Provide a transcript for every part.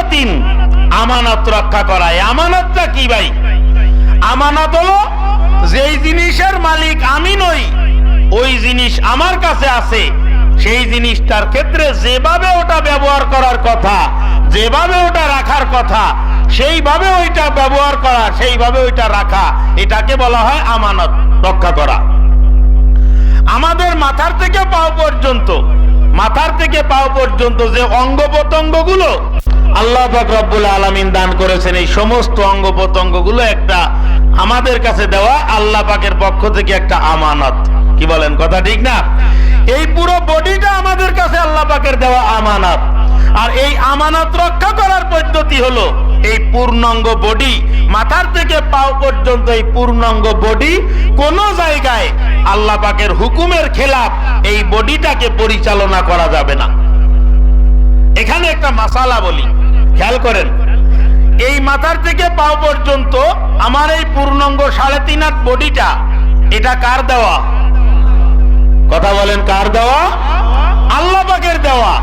আমানাতিন, আমানত রক্ষা করা। আমানতটা কি ভাই? আমানত হলো যেই জিনিসের মালিক আমি নই, ওই জিনিস আমার কাছে আছে, সেই জিনিসটার ক্ষেত্রে যেভাবে ওটা ব্যবহার করার কথা, যেভাবে ওটা রাখার কথা, সেইভাবে ওইটা ব্যবহার করা, সেইভাবে ওইটা রাখা, এটাকে বলা হয় আমানত রক্ষা করা। আমাদের মাথার থেকে পাও পর্যন্ত, মাথার থেকে পাও পর্যন্ত যে অঙ্গ প্রত্যঙ্গগুলো আল্লাহ পাক রব্বুল আলামিন দান করেছেন, এই সমস্ত অঙ্গ প্রত্যঙ্গগুলো একটা আমাদের কাছে দেওয়া আল্লাহ পাকের পক্ষ থেকে একটা আমানত। কি বলেন, কথা ঠিক না? এই পুরো বডিটা আমাদের কাছে আল্লাহ পাকের দেওয়া আমানত। আর এই আমানত রক্ষা করার পদ্ধতি হলো এই পূর্ণাঙ্গ বডি, মাথার থেকে পাও পর্যন্ত এই পূর্ণাঙ্গ বডি কোন জায়গায় আল্লাহ পাকের হুকুমের খেলাফ এই বডিটাকে পরিচালনা করা যাবে না। এখানে একটা মাসালা বলি, খেয়াল করেন। এই মাথার থেকে পাও পর্যন্ত আমার এই পূর্ণাঙ্গ 3.5 হাত বডিটা, এটা কার দেওয়া? কথা বলেন, কার দেওয়া? আল্লাহ পাকের দেওয়া।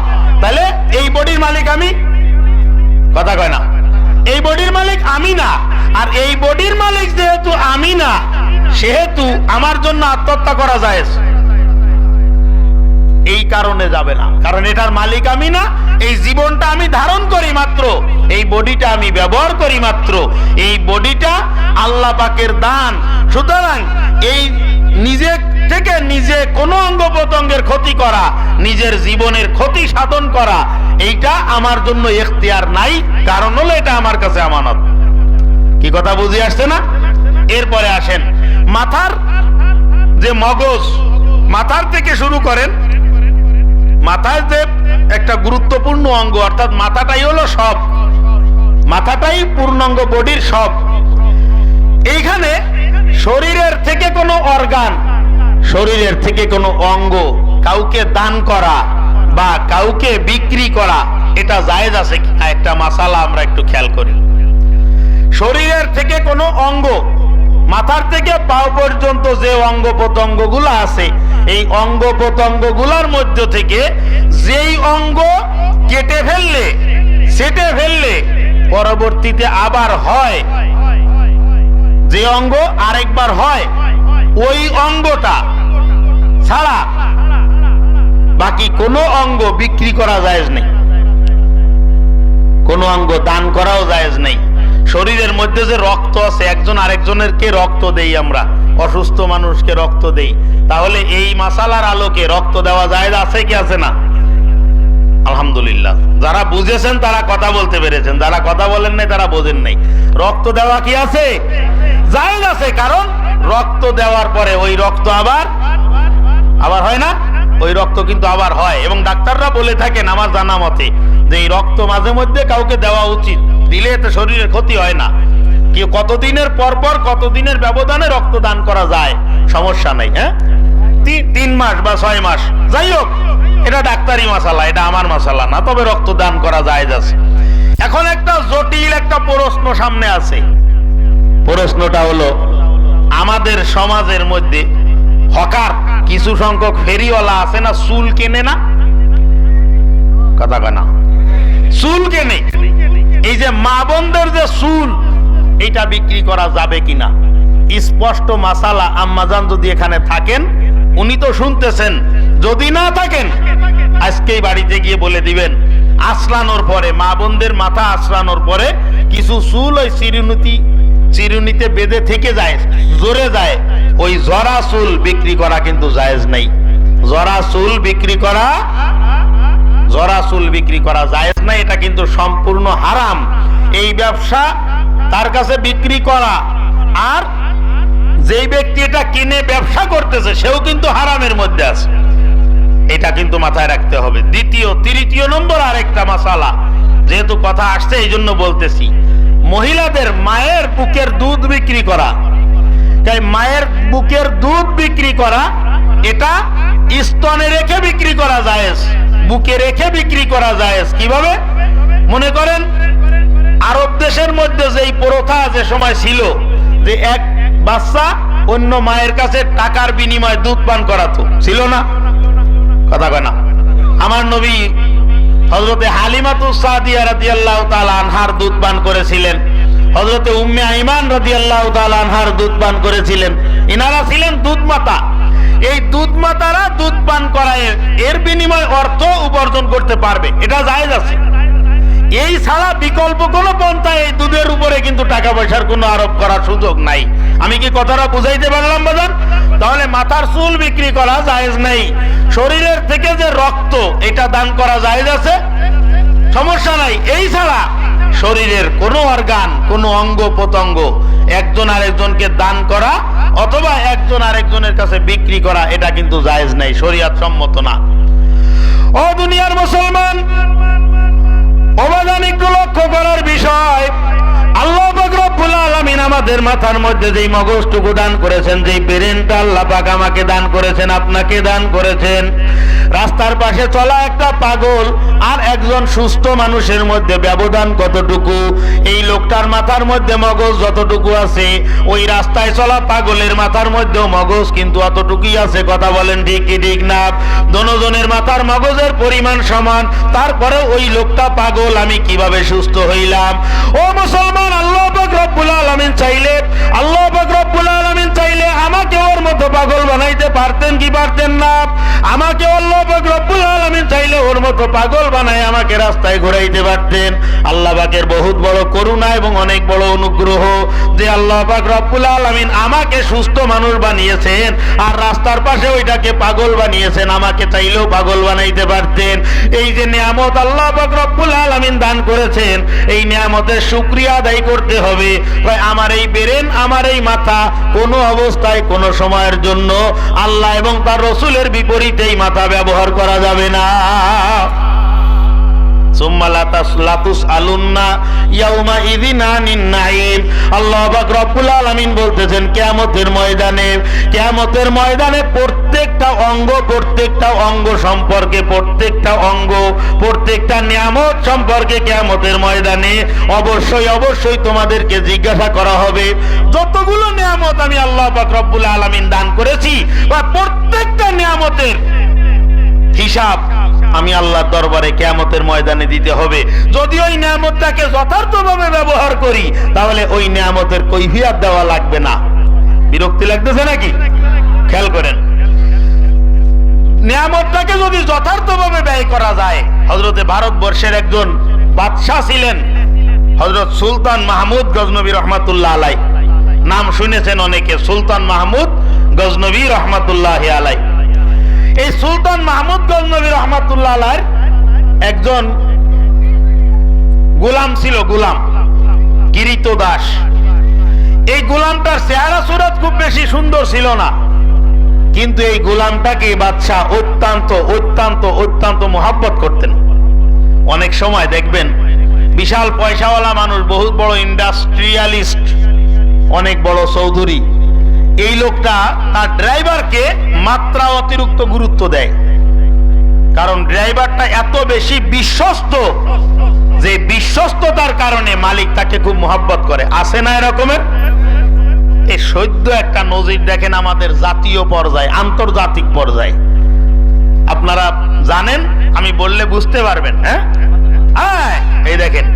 তাহলে এই বডির মালিক আমি? কথা কয় না। এই বডির মালিক আমি না। আর এই বডির মালিক যেহেতু আমি না, সেহেতু আমার জন্য আত্মহত্যা করা যায় এই কারণে যাবে না, কারণ এটার মালিক আমি না। এই জীবনটা আমি ধারণ করি মাত্র, এই বডিটা আমি ব্যবহার করি মাত্র, এই বডিটা আল্লাহ পাকের দান। সুতরাং এই নিজে থেকে নিজে কোনো অঙ্গ প্রত্যঙ্গের ক্ষতি করা, নিজের জীবনের ক্ষতি সাধন করা, এইটা আমার জন্য এখতিয়ার নাই, কারণ হলো এটা আমার কাছে আমানত। কি কথা বুঝে আসছে না? এরপরে আসেন মাথার যে মগজ, মাথার থেকে শুরু করেন। মাথায় যে একটা গুরুত্বপূর্ণ অঙ্গ, অর্থাৎ মাথাটাই হলো সব, মাথাটাই পূর্ণাঙ্গ বডির সব। এইখানে শরীরের থেকে কোনো অর্গান, শরীরের থেকে কোনো অঙ্গ কাউকে দান করা বা কাউকে বিক্রি করা, এটা জায়েজ আছে কিনা, একটা মাসালা আমরা একটু খেয়াল করি। শরীরের থেকে কোনো অঙ্গ, মাথার থেকে পাও পর্যন্ত যে অঙ্গ প্রত্যঙ্গগুলো আছে, এই অঙ্গ প্রত্যঙ্গগুলোর মধ্য থেকে যেই অঙ্গ কেটে ফেললে, ছেটে ফেললে পরবর্তীতে আবার হয়, যে অঙ্গ আরেকবার হয়, ওই অঙ্গটা ছাড়া বাকি কোনো অঙ্গ বিক্রি করা জায়েজ নেই, কোনো অঙ্গ দান করাও জায়েজ নেই। শরীরের মধ্যে যে রক্ত আছে, একজন আরেকজনেরকে রক্ত দেই আমরা, অসুস্থ মানুষকে রক্ত দেই, তাহলে এই মাসালার আলোকে রক্ত দেওয়া জায়েজ আছে কি আছে না? আলহামদুলিল্লাহ, যারা বুঝেছেন তারা কথা বলতে পেরেছেন, যারা কথা বলেন নাই তারা বোঝেন নাই। রক্ত দেওয়া কি আছে? জায়েজ আছে, কারণ রক্ত দেওয়ার পরে ওই রক্ত আবার হয় না, ওই রক্ত কিন্তু আবার হয়। এবং ডাক্তাররা বলে থাকেন আমার জানা মতে যে এই রক্ত মাঝে মধ্যে কাউকে দেওয়া উচিত, দিলে এতে শরীরের ক্ষতি হয় না। কি কতদিনের পর পর, কতদিনের ব্যবধানে রক্ত দান করা যায়, সমস্যা নাই। হ্যাঁ, 3 মাস বা 6 মাস, যাই হোক, এটা ডাক্তারি মাসালা, এটা আমার মাসালা না, তবে রক্ত দান করা জায়েজ আছে। এখন একটা জটিল একটা প্রশ্ন সামনে আছে। প্রশ্নটা হলো, আমাদের সমাজের মধ্যে হকার কিছু সংখ্যক ফেরিওয়ালা আছে না, চুল কেনে না? কথা কয় না, চুল কেনে। এই যে মা বোনদের যে চুল, এটা বিক্রি করা যাবে কিনা? স্পষ্ট মাসালা। আম্মাজান যদি এখানে থাকেন, উনি তো শুনতেছেন, যদি না থাকেন আজকেই বাড়িতে গিয়ে বলে দিবেন। আশ্রানোর পরে, মা বোনদের মাথা আশ্রানোর পরে কিছু চুল ওই চিরুনিতে বেঁধে থেকে যায়, জোরে যায়, ওই জরা চুল বিক্রি করা কিন্তু জায়েজ নাই। জরা চুল বিক্রি করা, জরা চুল বিক্রি করা জায়েজ নাই, এটা কিন্তু সম্পূর্ণ হারাম। এই ব্যবসা তার কাছে বিক্রি করা, আর যেই ব্যক্তি এটা কিনে ব্যবসা করতেছে সেও কিন্তু হারামের মধ্যে আছে, এটা কিন্তু মাথায় রাখতে হবে। তৃতীয় নম্বর আরেকটা মাসালা, যেহেতু কথা আসছে এই জন্য বলতেছি, মহিলাদের মায়ের বুকের দুধ বিক্রি করা, তাই মায়ের বুকের দুধ বিক্রি করা, এটা স্তনে রেখে বিক্রি করা জায়েজ, বুকে রেখে বিক্রি করা জায়েজ। কিভাবে? মনে করেন আরব দেশের মধ্যে যেই প্রথা যে সময় ছিল, যে এক বাচ্চা অন্য মায়ের কাছে টাকার বিনিময়ে দুধ পান করাতো, ছিল না? কথা কয় না। আমার নবী হযরতে হালিমাতুস সাদিয়া রাদিয়াল্লাহু তাআলা আনহার দুধ পান করেছিলেন, হযরতে উম্মে আইমান রাদিয়াল্লাহু তাআলা আনহার দুধ পান করেছিলেন। ইনারা ছিলেন দুধ মাতা। এই দুধ মাতারা দুধ পান করায় এর বিনিময়ে অর্থ উপার্জন করতে পারবে, এটা জায়েজ আছে। এই ছাড়া বিকল্প কোনো পন্থায় এই দুধের উপরে কিন্তু টাকা পয়সার কোনো আরোপ করার সুযোগ নাই। আমি কি কথাটা বুঝাইতে পারলাম বাজান? তাহলে মাথার চুল বিক্রি করা জায়েজ নাই। শরীরের থেকে যে রক্ত, এটা দান করা জায়েজ আছে, সমস্যা নাই। এই ছাড়া শরীরের কোনো অর্গান, কোনো অঙ্গ প্রত্যঙ্গ একজন আরেকজনকে দান করা অথবা একজন আরেকজনের কাছে বিক্রি করা, এটা কিন্তু জায়েজ নাই, শরীয়ত সম্মত না। ও দুনিয়ার মুসলমান, অবদান একটু লক্ষ্য করার বিষয়, আল্লাহ পাক রব্বুল আলামিন আমাদের মাথার মধ্যে যেই মগজটুকু দান করেছেন, যেই ব্রেনটা আল্লাহ পাক আমাকে দান করেছেন, আপনাকে দান করেছেন, রাস্তার পাশে চলা একটা পাগল আর একজন সুস্থ মানুষের মধ্যে ব্যবধান কতটুকু? এই লোকটার মাথার মধ্যে মগজ যতটুকু আছে, ওই রাস্তায় চলা পাগলের মাথার মধ্যেও মগজ কিন্তু অতটুকুই আছে। কথা বলেন ঠিক কি ঠিক না? দোনোজনের মাথার মগজের পরিমাণ সমান, তারপরে ওই লোকটা পাগল, আমি কিভাবে সুস্থ হইলাম? ও মুসলমান, আল্লাহ পাক রব্বুল আলামিন চাইলে, আল্লাহ পাক রব্বুল আলামিন চাইলে আমাকে ওর মতো পাগল বানাইতে পারতেন কি পারতেন না? আমাকে আল্লাহ পাক রব্বুল আলামিন চাইলে ওর মতো পাগল বানায় আমাকে রাস্তায় ঘুরাইতে পারতেন। আল্লাহ পাকের বহুত বড় করুণা এবং অনেক বড় অনুগ্রহ যে আল্লাহ পাক রব্বুল আলামিন আমাকে সুস্থ মানুষ বানিয়েছেন আর রাস্তার পাশে ওইটাকে পাগল বানিয়েছেন। আমাকে চাইলেও পাগল বানাইতে পারতেন। এই যে নিয়ামত আল্লাহ পাক রব্বুল আলামিন দান করেছেন, এই নিয়ামতের শুকরিয়া আদায় করতে হবে। ভাই, আমার এই ব্রেন, আমার এই মাথা কোনো অবস্থায় কোনো সময়ের জন্য আল্লাহ এবং তার রাসূলের বিপরীতে এই মাথা ব্যবহার করা যাবে না। আল্লাহ পাক রব্বুল আলামিন বলতেছেন কিয়ামতের ময়দানে প্রত্যেকটা অঙ্গ সম্পর্কে, প্রত্যেকটা নিয়ামত সম্পর্কে কিয়ামতের ময়দানে অবশ্যই তোমাদেরকে জিজ্ঞাসা করা হবে। যতগুলো নিয়ামত আমি আল্লাহ পাক রব্বুল আলামিন দান করেছি, প্রত্যেকটা নিয়ামতের হিসাব আমি আল্লাহর দরবারে কিয়ামতের ময়দানে দিতে হবে। যদি ওই নিয়ামতটাকে যথার্থভাবে ব্যবহার করি, তাহলে ওই নিয়ামতের কৈফিয়ত দেওয়া লাগবে না। বিরক্তি লাগতেছে নাকি? খেয়াল করেন, নিয়ামতটাকে যদি যথার্থভাবে ব্যয় করা যায়। হযরতে ভারতবর্ষের একজন বাদশাহ ছিলেন, হযরত সুলতান মাহমুদ গজনবী রহমাতুল্লাহ আলাই। নাম শুনেছেন অনেকে, সুলতান মাহমুদ গজনবী রহমাতুল্লাহ আলাই। এই সুলতান মাহমুদ গজনবী রহমাতুল্লাহ আলাইর একজন গোলাম ছিল, গোলাম কিরীতদাস। এই গোলামটার চেহারা সুরত খুব বেশি সুন্দর ছিল না, কিন্তু এই গোলামটাকে বাদশাহ অত্যন্ত মোহাব্বত করতেন। অনেক সময় দেখবেন বিশাল পয়সাওয়ালা মানুষ, বহুত বড় ইন্ডাস্ট্রিয়ালিস্ট, অনেক বড় চৌধুরী, এই লোকটা তার ড্রাইভারকে মাত্রা অতিরিক্ত গুরুত্ব দেয়। কারণ ড্রাইভারটা এত বেশি বিশ্বস্ত যে বিশ্বস্ততার কারণে মালিক তাকে খুব মোহাব্বত করে। আছে না এরকমের? এই সদ্য একটা নজির দেখেন আমাদের জাতীয় পর্যায়ে, আন্তর্জাতিক পর্যায়ে। আপনারা জানেন, আমি বললে বুঝতে পারবেন। হ্যাঁ, এই দেখেন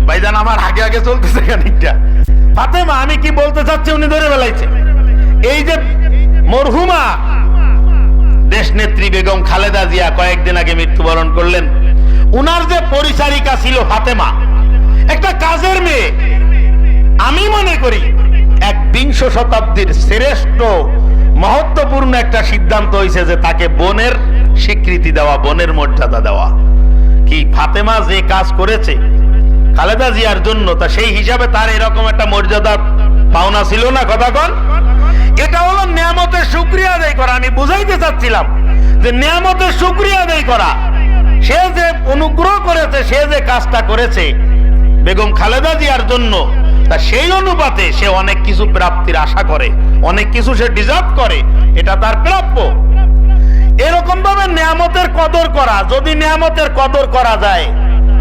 ভাইজান আমার আগে চলতেছে খানিকটা। ফাতেমা, আমি কি বলতে চাচ্ছি উনি ধরে বেলাইছে। এই যে মরহুমা দেশনেত্রী বেগম খালেদা জিয়া কয়েকদিন আগে মৃত্যুবরণ করলেন, উনার যে পরিচারিকা ছিল ফাতেমা, একটা কাজের মেয়ে। আমি মনে করি 21 শতাব্দীর শ্রেষ্ঠ মহত্বপূর্ণ একটা সিদ্ধান্ত হয়েছে যে তাকে বোনের স্বীকৃতি দেওয়া, বোনের মর্যাদা দেওয়া। কি ফাতেমা যে কাজ করেছে খালেদা জিয়ার জন্য, তা সেই হিসাবে তার এরকম একটা মর্যাদা পাওনা ছিল না? কথা কন। এটা হলো নিয়ামতের শুকরিয়া আদায় করা। আমি বুঝাইতে চাচ্ছিলাম যে নিয়ামতের শুকরিয়া আদায় করা। সে যে অনুগ্রহ করেছে, সে যে কাজটা করেছে বেগম খালেদা জিয়ার জন্য, তা সেই অনুপাতে সে অনেক কিছু প্রাপ্তির আশা করে, অনেক কিছু সে ডিজার্ভ করে, এটা তার প্রাপ্য। এরকম ভাবে নিয়ামতের কদর করা, যদি নিয়ামতের কদর করা যায়,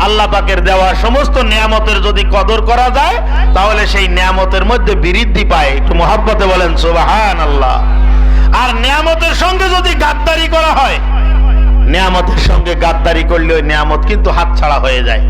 আল্লাহ পাকের দেওয়া সমস্ত নিয়ামতের যদি কদর করা যায়, তাহলে সেই নিয়ামতের মধ্যে বৃদ্ধি পায়। একটু মহব্বতে বলেন সুবহানাল্লাহ। আর নিয়ামতের সঙ্গে যদি গাদ্দারি করা হয়, নিয়ামতের সঙ্গে গাদ্দারি করলে ওই নিয়ামত কিন্তু হাতছাড়া হয়ে যায়।